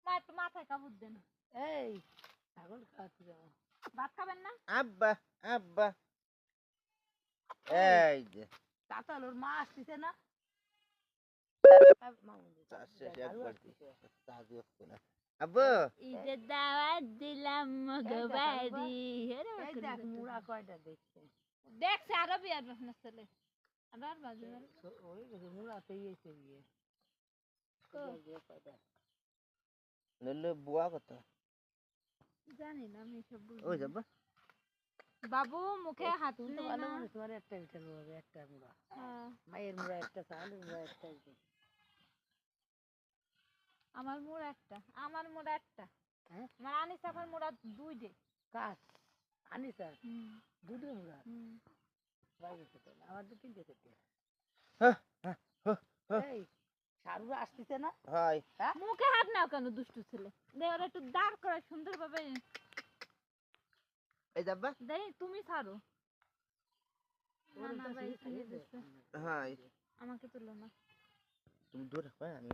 মা একটু মাথায় কাপড় দেন। এই ছাগল খাওয়াতে যাবো। ভাত খাবেন না? আব্বা আব্বা এই যে চাতাল ওর মা আসতেছে না? আব্বু ঈদের দাওয়াত দিলাম মগবাড়ি। এই দেখ মুড়া কয়টা দেখছে। দেখছে আরো বিয়ার বাসনা ছেলে। আর বাজে ওই মুড়াতেই এসে গিয়ে নইলে বুয়া কত জানি না আমি সব বুঝি ওই না। যাবা বাবু মুখে হাত তুমি তো দিলে ভালো না। মানুষ, তোমার একটা বিটার হবে, একটা মুড়া। হ্যাঁ, মায়ের মুড়া একটা, চালের মুড়া একটা। আমার মোড় একটা, আমার মোড় একটা। হ্যাঁ আমার আনিস আমার মোড়া দুইটে। কাজ আনিসা হুম দুটো মুড়া হুম। বাইরে খেতে আমার তো তিনটে খেতে। হ্যাঁ হ্যাঁ হ্যাঁ এই সারু আসতেছে না? হাই হ্যাঁ মুখে হাত নাও কেন দুষ্টু ছেলে? দেওয়ার একটু দাঁড় করে সুন্দরভাবে এই যাবা দেই, তুমি ছাড়ো। না ওর না তো ভাই সিরিজ ছেড়ে হয়ে দিচ্ছে। হাই আমাকে তুলো না। তুমি দূর রাখবা আমি